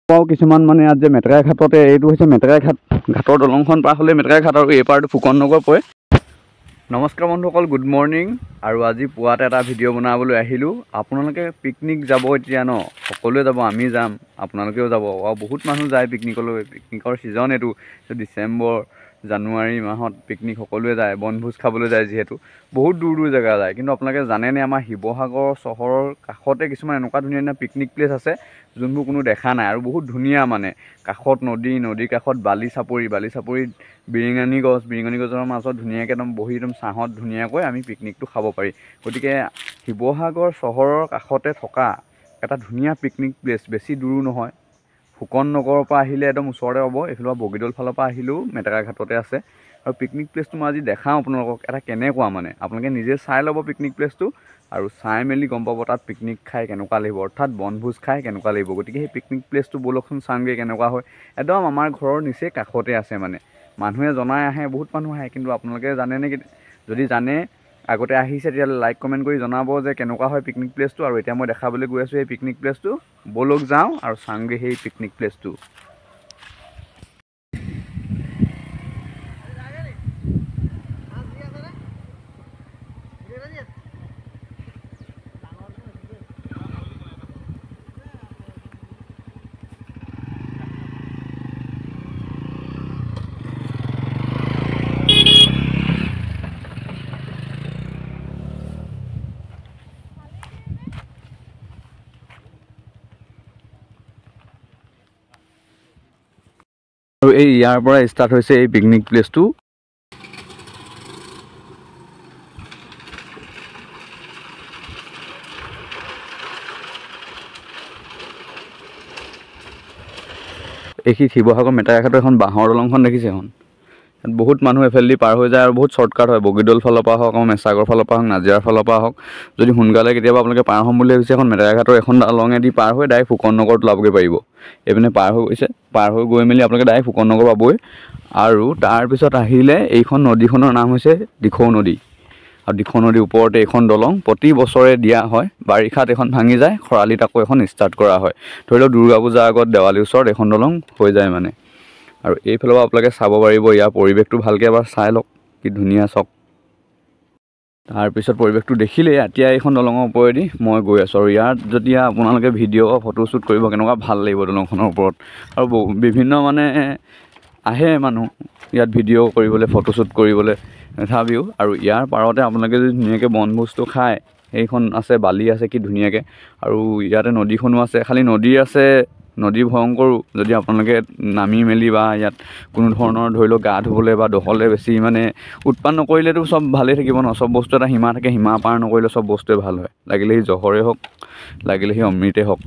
পাওঁ কিছুমান মানে ইয়াত যে মেটেকা ঘাটতে এইটো হৈছে মেটেকা ঘাটৰ দলংখন পাৰ হ'লে মেটেকা ঘাট আৰু এই পাৰটো ফুকন নগৰ পৰে। নমস্কাৰ বন্ধুসকল, গুড মৰ্ণিং। আৰু আজি পুৱাতে এটা ভিডিঅ' বনাবলৈ আহিলোঁ। আপোনালোকে পিকনিক যাব এতিয়া ন, সকলোৱে যাব, আমি যাম, আপোনালোকেও যাব আৰু বহুত মানুহ যায় পিকনিকলৈ। পিকনিকৰ ছিজন এইটো ডিচেম্বৰ জানুৱাৰী মাহত পিকনিক সকলোৱে যায়, বনভোজ খাবলৈ যায়। যিহেতু বহুত দূৰ দূৰ জেগা যায়, কিন্তু আপোনালোকে জানেনে আমাৰ শিৱসাগৰ চহৰৰ কাষতে কিছুমান এনেকুৱা ধুনীয়া ধুনীয়া পিকনিক প্লেচ আছে যোনবোৰ কোনো দেখা নাই আৰু বহুত ধুনীয়া। মানে কাষত নদীৰ কাষত বালি চাপৰিত বিৰিঙানী গছৰ মাজত ধুনীয়াকৈ একদম বহি একদম ছাঁত ধুনীয়াকৈ আমি পিকনিকটো খাব পাৰি। গতিকে শিৱসাগৰ চহৰৰ কাষতে থকা এটা ধুনীয়া পিকনিক প্লেচ, বেছি দূৰো নহয়। ফুকন নগৰৰ পৰা আহিলে একদম ওচৰতে হ'ব। এইফালে বগীদল ফালৰ পৰা আহিলেও মেটেকা ঘাটতে আছে। আৰু পিকনিক প্লেচটো মই আজি দেখাওঁ আপোনালোকক, এটা কেনেকুৱা মানে আপোনালোকে নিজে চাই ল'ব পিকনিক প্লেচটো, আৰু চাই মেলি গম পাব তাত পিকনিক খাই কেনেকুৱা লাগিব, অৰ্থাৎ বনভোজ খাই কেনেকুৱা লাগিব। গতিকে সেই পিকনিক প্লেচটো ব'লকচোন চাওঁগৈ কেনেকুৱা হয়। একদম আমাৰ ঘৰৰ নিচেই কাষতে আছে। মানে মানুহে জনাই আহে, বহুত মানুহ আহে, কিন্তু আপোনালোকে জানেনে? যদি জানে, আগতে আহিছে, তেতিয়াহ'লে লাইক কমেণ্ট কৰি জনাব যে কেনেকুৱা হয় পিকনিক প্লেচটো। আৰু এতিয়া মই দেখাবলৈ গৈ আছোঁ সেই পিকনিক প্লেচটো। ব'লক যাওঁ আৰু চাওঁগৈ সেই পিকনিক প্লেচটো। আৰু ইয়াৰ পৰা ষ্টাৰ্ট হৈছে এই পিকনিক প্লেচটো। এইখিনি শিৱসাগৰ মেটেকা ঘাটৰ এখন বাঁহৰ দলংখন দেখিছে এখন। ইয়াত বহুত মানুহ এফালেদি পাৰ হৈ যায় আৰু বহুত শ্বৰ্টকাট হয়। বগীদল ফালৰ পৰা হওক, মেছাগৰ ফালৰ পৰা হওক, নাজিৰাৰ ফালৰ পৰা হওক। যদি সোনকালে কেতিয়াবা আপোনালোকে পাৰ হ'ম বুলি ভাবিছে, এখন মেটেকা ঘাটৰ এখন দলঙেদি পাৰ হৈ ডাইৰেক্ট ফুকন নগৰত ওলাবগৈ পাৰিব। এইপিনে পাৰ হৈ গৈছে, পাৰ হৈ গৈ মেলি আপোনালোকে ডাইৰেক্ট ফুকন নগৰ পাবই। আৰু তাৰপিছত আহিলে এইখন নদীখনৰ নাম হৈছে দিখৌ নদী। আৰু দিখৌ নদীৰ ওপৰতে এইখন দলং প্ৰতি বছৰে দিয়া হয়। বাৰিষাত এখন ভাঙি যায়, খৰালিত আকৌ এখন ষ্টাৰ্ট কৰা হয়। ধৰি লওক দুৰ্গা পূজাৰ আগত দেৱালীৰ ওচৰত এখন দলং হৈ যায় মানে। আৰু এইফালৰ পৰা আপোনালোকে চাব পাৰিব, ইয়াৰ পৰিৱেশটো ভালকৈ এবাৰ চাই লওক, কি ধুনীয়া চাওক। তাৰপিছত পৰিৱেশটো দেখিলেই এতিয়া এইখন দলঙৰ ওপৰেদি মই গৈ আছোঁ। আৰু ইয়াত যেতিয়া আপোনালোকে ভিডিঅ' ফটোশ্বুট কৰিব, কেনেকুৱা ভাল লাগিব দলংখনৰ ওপৰত। আৰু বিভিন্ন মানে আহে মানুহ ইয়াত ভিডিঅ' কৰিবলৈ, ফটোশ্বুট কৰিবলৈ, তথাপিও। আৰু ইয়াৰ পাৰতে আপোনালোকে যদি ধুনীয়াকৈ বনভোজটো খায়, এইখন আছে, বালি আছে কি ধুনীয়াকৈ। আৰু ইয়াতে নদীখনো আছে, খালি নদী ভয়ংকৰো। যদি আপোনালোকে নামি মেলি বা ইয়াত কোনো ধৰণৰ ধৰি লওক গা ধুবলৈ বা দহলে বেছি মানে উৎপাত নকৰিলেতো চব ভালেই থাকিব ন। চব বস্তু এটা সীমা থাকে, সীমা পাৰ নকৰিলে চব বস্তুৱে ভাল হয়। লাগিলে সি জহৰে হওক, লাগিলে সি অমৃতেই হওক।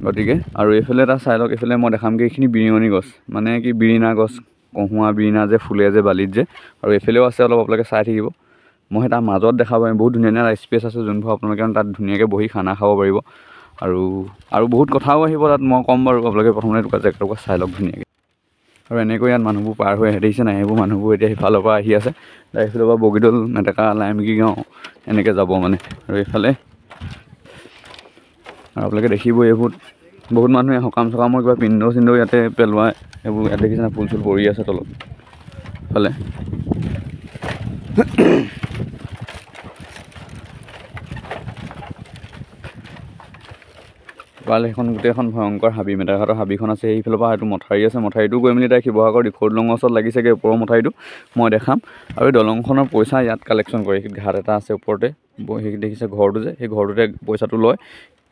গতিকে আৰু এইফালে এটা চাই লওক, এইফালে মই দেখামগৈ এইখিনি বিৰিঙনি গছ, মানে কি বিৰিণা গছ, কহুৱা বিৰিণা যে ফুলে যে বালিত যে। আৰু এইফালেও আছে, অলপ আপোনালোকে চাই থাকিব। মই তাৰ মাজত দেখাব পাৰিম, বহুত ধুনীয়া ধুনীয়া স্পেচ আছে যোনবোৰ আপোনালোকে তাত ধুনীয়াকৈ বহি খানা খাব পাৰিব। আৰু বহুত কথাও আহিব তাত, মই ক'ম বাৰু। আপোনালোকে প্ৰথমতে জেগাটুকুৰা চাই লওক ধুনীয়াকৈ। আৰু এনেকৈ ইয়াত মানুহবোৰ পাৰ হৈ আহে, দেখিছে নাই? সেইবোৰ মানুহবোৰ এতিয়া সিফালৰ পৰা আহি আছে, এইফালৰ পৰা বগীদল, মেটেকা, লাইমুখি গাঁও এনেকৈ যাব মানে। আৰু এইফালে আৰু আপোনালোকে দেখিবই, এইবোৰ বহুত মানুহে সকাম চকামৰ কিবা পিণ্ড ইয়াতে পেলোৱাই। এইবোৰ ইয়াত দেখিছে নাই? ফুল চুল পৰি আছে তলত ফালে। পালে সেইখন গোটেইখন ভয়ংকৰ হাবি, মেটেকা ঘাটৰ হাবিখন আছে। সেইফালৰ পৰা এইটো মথাউৰি আছে, মথাউৰিটো গৈ মেলি তাই শিৱসাগৰ দিখৌ দলঙৰ ওচৰত লাগিছেগৈ, ওপৰৰ মথাউৰিটো মই দেখাম। আৰু এই দলংখনৰ পইচা ইয়াত কালেকশ্যন কৰে। ঘাট এটা আছে ওপৰতে, সেই দেখিছে ঘৰটো যে, সেই ঘৰটোতে পইচাটো লয়।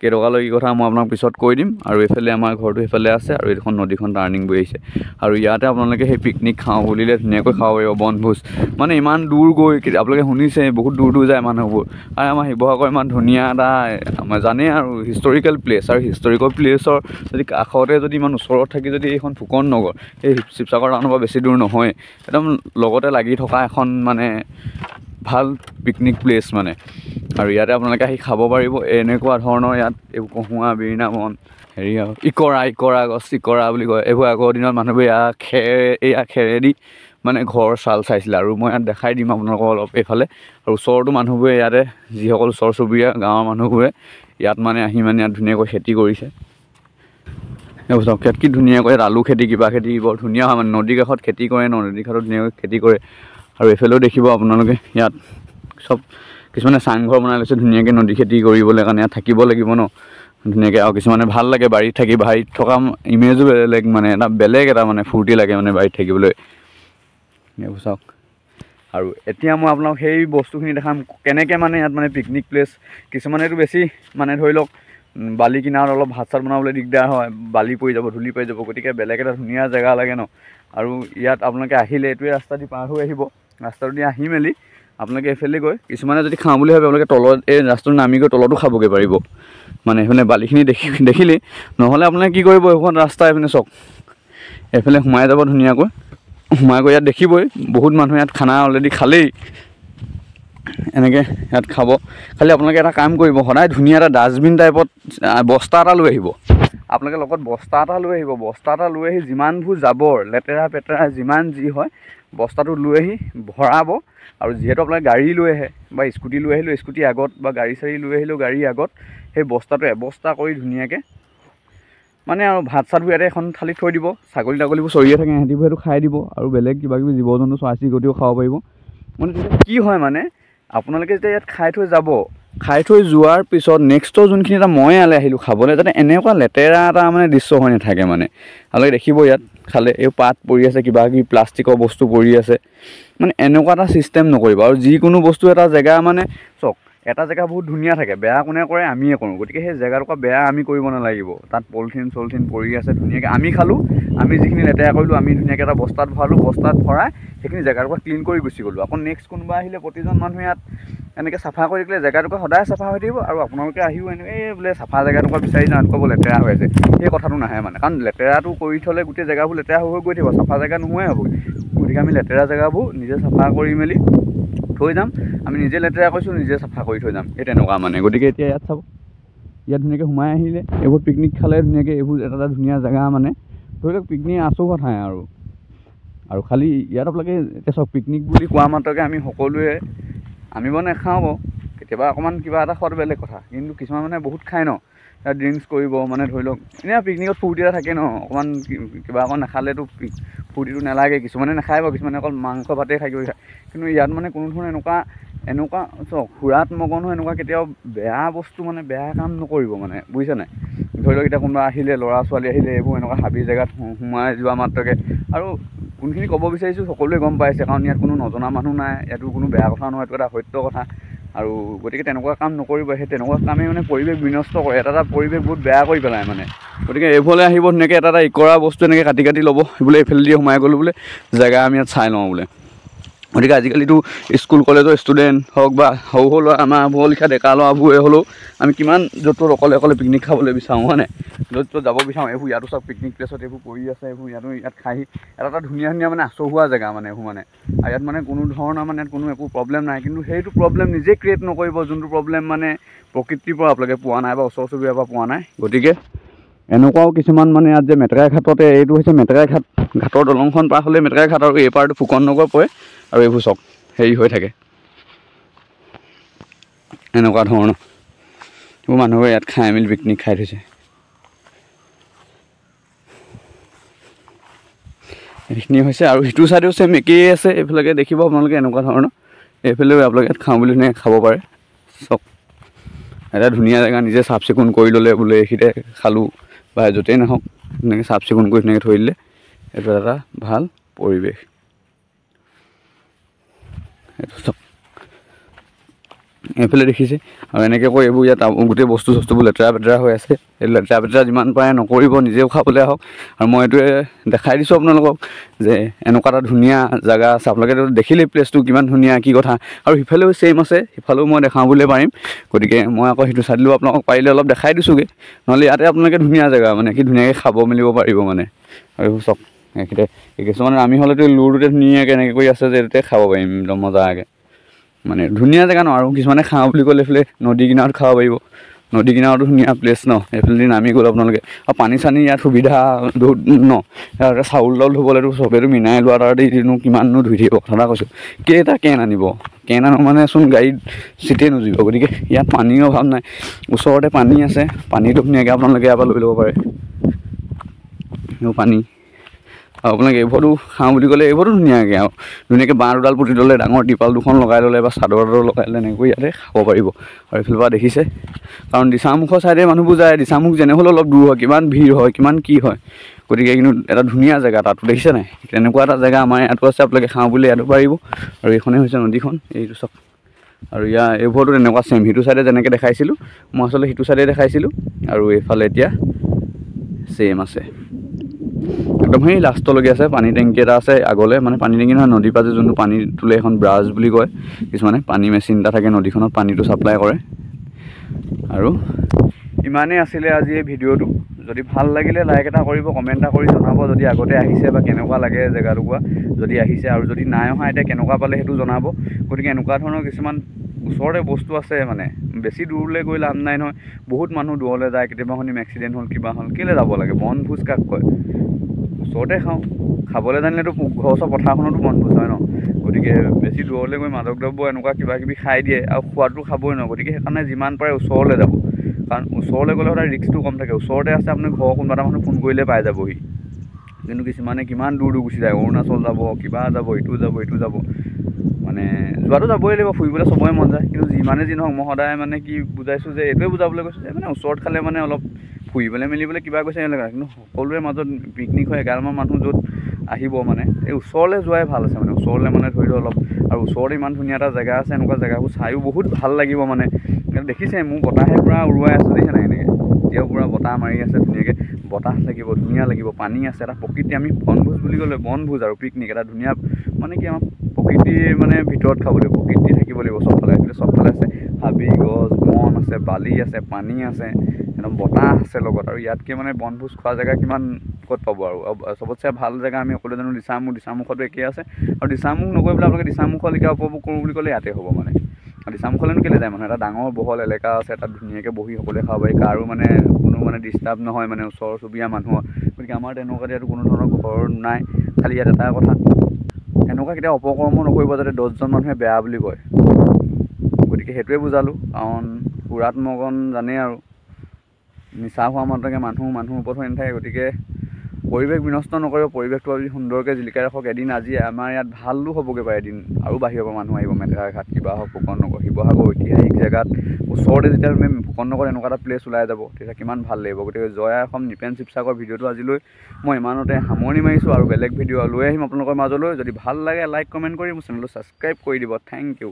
কেইটকা লয় কি কথা মই আপোনাক পিছত কৈ দিম। আৰু এইফালে আমাৰ ঘৰটো সেইফালে আছে, আৰু এইখন নদীখন টাৰ্ণিং বৈ আহিছে। আৰু ইয়াতে আপোনালোকে সেই পিকনিক খাওঁ বুলিলে ধুনীয়াকৈ খাব পাৰিব, বনভোজ। মানে ইমান দূৰ গৈ, আপোনালোকে শুনিছে বহুত দূৰ দূৰ যায় মানুহবোৰ। আৰু আমাৰ শিৱসাগৰ ইমান ধুনীয়া এটা, আমাৰ জানেই আৰু হিষ্টৰিকেল প্লেচ। আৰু হিষ্টৰিকেল প্লেচৰ যদি কাষতে যদি ইমান ওচৰত থাকি যদি এইখন ফুকন নগৰ, এই শিৱসাগৰ টাউনৰ পৰা বেছি দূৰ নহয়, একদম লগতে লাগি থকা এখন মানে ভাল পিকনিক প্লেচ মানে। আৰু ইয়াতে আপোনালোকে আহি খাব পাৰিব এনেকুৱা ধৰণৰ। ইয়াত এইবোৰ কহুৱা বিৰিণা বন, হেৰি আৰু ইকৰা গছ, ইকৰা বুলি কয়। এইবোৰ আগৰ দিনত মানুহবোৰে এয়া খেৰেদি মানে ঘৰ চাল চাইছিলে। আৰু মই ইয়াত দেখাই দিম আপোনালোকক অলপ এইফালে। আৰু ওচৰতো মানুহবোৰে ইয়াতে, যিসকল ওচৰ চুবুৰীয়া গাঁৱৰ মানুহবোৰে ইয়াত মানে আহি মানে ইয়াত ধুনীয়াকৈ খেতি কৰিছে। এইবোৰ চাওক ইয়াত কি ধুনীয়াকৈ আলু খেতি কিবা খেতি বৰ ধুনীয়া হয় মানে নদী কাষত খেতি কৰে নদী কাষত ধুনীয়াকৈ খেতি কৰে আৰু এইফালেও দেখিব আপোনালোকে ইয়াত চব কিছুমানে চাংঘৰ বনাই লৈছে ধুনীয়াকৈ নদী খেতি কৰিবলৈ কাৰণে ইয়াত থাকিব লাগিব ন ধুনীয়াকৈ আৰু কিছুমানে ভাল লাগে বাৰীত থাকি বাৰীত থকা ইমেজো বেলেগ মানে এটা বেলেগ এটা মানে ফূৰ্তি লাগে মানে বাৰীত থাকিবলৈ এইবোৰ চাওক আৰু এতিয়া মই আপোনাক সেই বস্তুখিনি দেখাম কেনেকৈ মানে ইয়াত মানে পিকনিক প্লেচ কিছুমানেতো বেছি মানে ধৰি লওক বালি কিনাৰত অলপ ভাত চাত বনাবলৈ দিগদাৰ হয় বালি পৰি যাব ধূলি পৰি যাব গতিকে বেলেগ এটা ধুনীয়া জেগা লাগে ন আৰু ইয়াত আপোনালোকে আহিলে এইটোৱে ৰাস্তা দি পাৰ হৈ আহিব ৰাস্তাটো দি আহি মেলি আপোনালোকে এইফালে গৈ কিছুমানে যদি খাওঁ বুলি ভাবে আপোনালোকে তলত এই ৰাস্তাটো নামি গৈ তলতো খাবগৈ পাৰিব মানে এইফালে বালিখিনি দেখিলে নহ'লে আপোনালোকে কি কৰিব এইখন ৰাস্তা এইপিনে চাওক এইফালে সোমাই যাব ধুনীয়াকৈ সোমাই গৈ ইয়াত দেখিবই বহুত মানুহে ইয়াত খানা অলৰেডি খালেই এনেকৈ ইয়াত খাব খালি আপোনালোকে এটা কাম কৰিব সদায় ধুনীয়া এটা ডাষ্টবিন টাইপত বস্তা এটা লৈ আহিব আপোনালোকে লগত বস্তা এটা লৈ আহিব বস্তা এটা লৈ আহি যিমানবোৰ জাবৰ লেতেৰা পেতেৰা যিমান যি হয় বস্তাটো লৈ আহি ভৰাব আৰু যিহেতু আপোনালোকে গাড়ী লৈ আহে বা স্কুটি লৈ আহিলেও স্কুটি আগত বা গাড়ী চাড়ী লৈ আহিলেও গাড়ী আগত সেই বস্তাটো এবস্তা কৰি ধুনীয়াকৈ মানে আৰু ভাত চাতবোৰ ইয়াতে এখন থালিত থৈ দিব ছাগলী তাগলীবোৰ চৰিয়ে থাকে সিহঁতিবোৰ সেইটো খাই দিব আৰু বেলেগ কিবা কিবি জীৱ জন্তু চৰাই চিৰিকটিও খাব পাৰিব মানে কি হয় মানে আপোনালোকে যেতিয়া ইয়াত খাই থৈ যাব খাই থৈ যোৱাৰ পিছত নেক্সটৰ যোনখিনি এটা মই ইয়ালৈ আহিলোঁ খাবলৈ যাতে এনেকুৱা লেতেৰা এটা মানে দৃশ্য হৈ নাথাকে মানে আপোনালোকে দেখিব ইয়াত খালে এই পাত পৰি আছে কিবা কিবি প্লাষ্টিকৰ বস্তু পৰি আছে মানে এনেকুৱা এটা ছিষ্টেম নকৰিব আৰু যিকোনো বস্তু এটা জেগা মানে চাওক এটা জেগা বহুত ধুনীয়া থাকে বেয়া কোনে কৰে আমিয়ে কৰোঁ গতিকে সেই জেগাটুকুৰা বেয়া আমি কৰিব নালাগিব তাত পলিথিন চলিথিন পৰি আছে ধুনীয়াকৈ আমি খালোঁ আমি যিখিনি লেতেৰা কৰিলোঁ আমি ধুনীয়াকৈ এটা বস্তাত ভৰালোঁ বস্তাত ভৰাই সেইখিনি জেগাটুকুৰা ক্লিন কৰি গুচি গ'লোঁ আকৌ নেক্সট কোনোবা আহিলে প্ৰতিজন মানুহে ইয়াত এনেকৈ চাফা কৰি দিলে জেগাটুকুৰা সদায় চাফা হৈ থাকিব আৰু আপোনালোকে আহিও এনেকৈ বোলে চাফা জেগাটুকুৰা বিচাৰি যাওঁ এনেকুৱা লেতেৰা হৈ আছে সেই কথাটো নাহে মানে কাৰণ লেতেৰাটো কৰি থ'লে গোটেই জেগাবোৰ লেতেৰা হৈ গৈ থাকিব চাফা জেগা নোহোৱাই হ'ব গতিকে আমি লেতেৰা জেগাবোৰ নিজে চাফা কৰি মেলি থৈ যাম আমি নিজে লেতেৰা কৰিছোঁ নিজে চাফা কৰি থৈ যাম এই তেনেকুৱা মানে গতিকে এতিয়া ইয়াত চাব ইয়াত ধুনীয়াকৈ সোমাই আহিলে এইবোৰ পিকনিক খালে ধুনীয়াকৈ এইবোৰ এটা এটা ধুনীয়া জেগা মানে ধৰি লওক পিকনিক আঁচোৰ ঠাই আৰু খালি ইয়াত আপোনালোকে এতিয়া চাওক পিকনিক বুলি কোৱা মাত্ৰকে আমি সকলোৱে আমি বাৰু নাখাওঁ বাৰু কেতিয়াবা অকণমান কিবা এটা খোৱাটো বেলেগ কথা কিন্তু কিছুমান মানে বহুত খায় ন তাত ড্ৰিংকছ কৰিব মানে ধৰি লওক এনেই পিকনিকত ফূৰ্তি এটা থাকে ন অকণমান কিবা অকণ নাখালেতো ফূৰ্তিটো নালাগে কিছুমানে নাখায় বাৰু কিছুমানে অকল মাংস ভাতেই খাই খায় কিন্তু ইয়াত মানে কোনো ধৰণৰ এনেকুৱা চাওক সুৰাত মগন হৈ এনেকুৱা কেতিয়াও বেয়া বস্তু মানে বেয়া কাম নকৰিব মানে বুজিছে নাই ধৰি লওক এতিয়া কোনোবা আহিলে ল'ৰা ছোৱালী আহিলে এইবোৰ এনেকুৱা হাবি জেগাত সোমাই যোৱা মাত্ৰকে আৰু কোনখিনি ক'ব বিচাৰিছোঁ সকলোৱে গম পাইছে কাৰণ ইয়াত কোনো নজনা মানুহ নাই ইয়াতো কোনো বেয়া কথা নহয় এইটো এটা সত্য কথা আৰু গতিকে তেনেকুৱা কাম নকৰিব সেই তেনেকুৱা কামেই মানে পৰিৱেশ বিনষ্ট কৰে এটা পৰিৱেশ বহুত বেয়া কৰি পেলায় মানে গতিকে এইফালে আহিব ধুনীয়াকৈ এটা ইকৰা বস্তু এনেকৈ কাটি ল'ব বোলে এইফালে দিয়ে সোমাই গ'লোঁ বোলে জেগা আমি ইয়াত চাই লওঁ বোলে গতিকে আজিকালিতো স্কুল কলেজৰ ষ্টুডেণ্ট হওক বা সৰু সৰু ল'ৰা আমাৰ বৰ লিখা ডেকা ল'ৰাবোৰে হ'লেও আমি কিমান য'ত ত'ত অকলে পিকনিক খাবলৈ বিচাৰোঁ হয় নাই য'ত ত'ত যাব বিচাৰোঁ এইবোৰ ইয়াতো চব পিকনিক প্লেচত এইবোৰ পৰি আছে এইবোৰ ইয়াত খাই এটা ধুনীয়া মানে আচহুৱা জেগা মানে এইবোৰ মানে আৰু ইয়াত মানে কোনো ধৰণৰ মানে কোনো একো প্ৰব্লেম নাই কিন্তু সেইটো প্ৰব্লেম নিজে ক্ৰিয়েট নকৰিব যোনটো প্ৰব্লেম মানে প্ৰকৃতিৰ পৰা আপোনালোকে পোৱা নাই বা ওচৰ চুবুৰীয়াৰ পৰা পোৱা নাই গতিকে এনেকুৱাও কিছুমান মানে ইয়াত যে মেটেকাই ঘাটতে এইটো হৈছে মেটেকাই ঘাটৰ দলংখন পাৰ হ'লে মেটেকাই ঘাট আৰু এই পাৰটো ফুকন নগৰ পৰে আৰু এইবোৰ চব হেৰি হৈ থাকে এনেকুৱা ধৰণৰ এইবোৰ মানুহে ইয়াত খাই মেলি পিকনিক খাই থৈছে এইখিনি হৈছে আৰু সিটো চাইডেও চেম একেই আছে এইফালে দেখিব আপোনালোকে এনেকুৱা ধৰণৰ এইফালেও আপোনালোকে ইয়াত খাওঁ বুলি ধুনীয়াকৈ খাব পাৰে চব এটা ধুনীয়া জেগা নিজে চাফ চিকুণ কৰি ল'লে বোলে এইখিনিতে খালোঁ বা য'তেই নহওক ধুনীয়াকৈ চাফ চিকুণ কৰি ধুনীয়াকৈ থৈ দিলে এইটো এটা ভাল পৰিৱেশ এইটো চব এইফালে দেখিছে আৰু এনেকৈ কৈ এইবোৰ ইয়াত গোটেই বস্তু চস্তুবোৰ লেতেৰা পেতেৰা হৈ আছে এই লেতেৰা পেতেৰা যিমান পাৰে নকৰিব নিজেও খাবলৈ আহক আৰু মই এইটোৱে দেখাই দিছোঁ আপোনালোকক যে এনেকুৱা এটা ধুনীয়া জেগা আছে আপোনালোকে দেখিলেই প্লেচটো কিমান ধুনীয়া কি কথা আৰু সিফালেও ছেইম আছে সিফালেও মই দেখাওঁ বুলিয়ে পাৰিম গতিকে মই আকৌ সেইটো চাইডলৈও আপোনালোকক পাৰিলে অলপ দেখাই দিছোঁগৈ নহ'লে ইয়াতে আপোনালোকে ধুনীয়া জেগা মানে কি ধুনীয়াকৈ খাব মেলিব পাৰিব মানে আৰু এইবোৰ চব এইখিনিতে কিছুমানে আমি হ'লেতো লুৰটোতে ধুনীয়াকৈ এনেকৈ কৰি আছে যে এইটোতে খাব পাৰিম একদম মজাকৈ মানে ধুনীয়া জেগা ন আৰু কিছুমানে খাওঁ বুলি ক'লে এইফালে নদী কিনাৰত খাব পাৰিব নদী কিনাৰতো ধুনীয়া প্লেচ ন এইফালে নামি গ'ল আপোনালোকে আৰু পানী চানী ইয়াত সুবিধা বহুত ন চাউল তাউল ধুবলৈতো চবেইতো মিনাই লোৱা তাৰনো কিমাননো ধুই থাকিব কথা কৈছোঁ কেইটা কেন আনিব কেন আনো মানেচোন গাড়ীত চিটেই নুজুৰিব গতিকে ইয়াত পানীৰ অভাৱ নাই ওচৰতে পানী আছে পানীটো ধুনীয়াকৈ আপোনালোকে ইয়াৰ পৰা লৈ ল'ব পাৰে এইবোৰ পানী আৰু আপোনাক এইবোৰতো খাওঁ বুলি ক'লে এইবোৰতো ধুনীয়াকৈ আৰু ধুনীয়াকৈ বাঁহ দুডাল পুতি ল'লে ডাঙৰ টিপাল দুখন লগাই ল'লে বা চাদৰ তাদৰ লগাই ল'লে এনেকৈ ইয়াতে খাব পাৰিব আৰু এইফালৰ পৰা দেখিছে কাৰণ দিচাংমুখৰ ছাইডে মানুহবোৰ যায় দিচাংমুখ যেনে হ'লেও অলপ দূৰ হয় কিমান ভিৰ হয় কিমান কি হয় গতিকে কিন্তু এটা ধুনীয়া জেগা তাতো দেখিছে নাই তেনেকুৱা এটা জেগা আমাৰ ইয়াতো আছে আপোনালোকে খাওঁ বুলি ইয়াতো পাৰিব আৰু এইখনেই হৈছে নদীখন এইটো চব আৰু ইয়াৰ এইবোৰতো তেনেকুৱা ছেম সিটো ছাইডে যেনেকৈ দেখাইছিলোঁ মই আচলতে সিটো ছাইডে দেখাইছিলোঁ আৰু এইফালে এতিয়া ছেম আছে একদম সেই লাষ্টলৈকে আছে পানী টেংকি এটা আছে আগলৈ মানে পানী টেংকি নহয় নদীৰ পৰা যে যোনটো পানী তোলে এখন ব্ৰাছ বুলি কয় কিছুমানে পানী মেচিন এটা থাকে নদীখনত পানীটো ছাপ্লাই কৰে আৰু ইমানেই আছিলে আজি এই ভিডিঅ'টো যদি ভাল লাগিলে লাইক এটা কৰিব কমেণ্ট এটা কৰি জনাব যদি আগতে আহিছে বা কেনেকুৱা লাগে জেগাটুকুৰা যদি আহিছে আৰু যদি নাই অহা এতিয়া কেনেকুৱা পালে সেইটো জনাব গতিকে এনেকুৱা ধৰণৰ কিছুমান ওচৰতে বস্তু আছে মানে বেছি দূৰলৈ গৈ লাভ নাই নহয় বহুত মানুহ দূৰলৈ যায় কেতিয়াবা শুনিম এক্সিডেণ্ট হ'ল কিবা হ'ল কেলৈ যাব লাগে বনভোজ কাক কয় ওচৰতে খাওঁ খাবলৈ জানিলেতো ঘৰৰ ওচৰ পথাৰখনতো বনভোজ হয় ন গতিকে বেছি দূৰলৈ গৈ মাদক দ্ৰব্য এনেকুৱা কিবা কিবি খাই দিয়ে আৰু খোৱাটো খাবই ন গতিকে সেইকাৰণে যিমান পাৰে ওচৰলৈ যাব কাৰণ ওচৰলৈ গ'লে সদায় ৰিস্কটো কম থাকে ওচৰতে আছে আপুনি ঘৰৰ কোনোবা এটা মানুহ ফোন কৰিলে পাই যাবহি কিন্তু কিছুমানে কিমান দূৰ গুচি যায় অৰুণাচল যাব কিবা যাব ইটো যাব মানে যোৱাটো যাবই লাগিব ফুৰিবলৈ চবৰে মন যায় কিন্তু যিমানে যি নহওক মই সদায় মানে কি বুজাইছোঁ যে এইটোৱে বুজাবলৈ কৈছোঁ যে মানে ওচৰত খালে মানে অলপ ফুৰিবলৈ মেলিবলৈ কিবা কৈছে এনেকুৱা কিন্তু সকলোৰে মাজত পিকনিক হয় এগালমান মানুহ য'ত আহিব মানে এই ওচৰলৈ যোৱাই ভাল আছে মানে ওচৰলৈ মানে ধৰি লওক অলপ আৰু ওচৰতে ইমান ধুনীয়া এটা জেগা আছে এনেকুৱা জেগাবোৰ চায়ো বহুত ভাল লাগিব মানে দেখিছে মোৰ বতাহে পূৰা উৰুৱাই আছে দেখিছে নাই এনেকৈ এতিয়াও পূৰা বতাহ মাৰি আছে ধুনীয়াকৈ বতাহ লাগিব ধুনীয়া লাগিব পানী আছে এটা প্ৰকৃতি আমি বনভোজ বুলি ক'লে বনভোজ আৰু পিকনিক এটা ধুনীয়া মানে কি আমাৰ প্ৰকৃতিৰ মানে ভিতৰত খাব লাগিব প্ৰকৃতি থাকিব লাগিব চবফালে চবফালে আছে হাবি গছ বন আছে বালি আছে পানী আছে একদম বতাহ আছে লগত আৰু ইয়াতকৈ মানে বনভোজ খোৱা জেগা কিমান ক'ত পাব আৰু চবতছে ভাল জেগা আমি সকলোৱে জানো দিচাংমুখতো একেই আছে আৰু দিচাংমুখ নগৈ পেলাই আপোনালোকে দিচাংমুখলৈকে উপভোগ কৰোঁ বুলি ক'লে ইয়াতে হ'ব মানে দিচাংমুখলৈনো কেলৈ যায় মানুহ এটা ডাঙৰ বহল এলেকা আছে তাত ধুনীয়াকৈ বহি সকলোৱে খাব পাৰি কাৰো মানে কোনো মানে ডিষ্টাৰ্ব নহয় মানে ওচৰ চুবুৰীয়া মানুহৰ গতিকে আমাৰ তেনেকুৱা ইয়াতো কোনো ধৰণৰ ঘৰ নাই খালি ইয়াত এটা কথা এনেকুৱা কেতিয়াও অপকৰ্ম নকৰিব যাতে 10জন মানুহে বেয়া বুলি কয় গতিকে সেইটোৱে বুজালোঁ কাৰণ সুৰাত মগন জানেই আৰু নিচা হোৱা মাত্ৰকে মানুহৰ ওপৰত হৈ নাথাকে গতিকে পৰিৱেশ বিনষ্ট নকৰিব পৰিৱেশটো আজি সুন্দৰকৈ জিলিকাই ৰাখক এদিন আজি আমাৰ ইয়াত ভালো হ'বগৈ পাৰে এদিন আৰু বাহিৰৰ পৰা মানুহ আহিব মেটেকাঘাট কিবা হওক ফুকন নগৰ শিৱসাগৰ ঐতিহাসিক জেগাত ওচৰতে যেতিয়া তুমি ফুকন নগৰ এনেকুৱা এটা প্লেচ ওলাই যাব তেতিয়া কিমান ভাল লাগিব গতিকে জয় অসম নিপেন শিৱসাগৰ ভিডিঅ'টো আজিলৈ মই ইমানতে সামৰণি মাৰিছোঁ আৰু বেলেগ ভিডিঅ' লৈ আহিম আপোনালোকৰ মাজলৈ যদি ভাল লাগে লাইক কমেণ্ট কৰি মোৰ চেনেলটো ছাবস্ক্ৰাইব কৰি দিব থেংক ইউ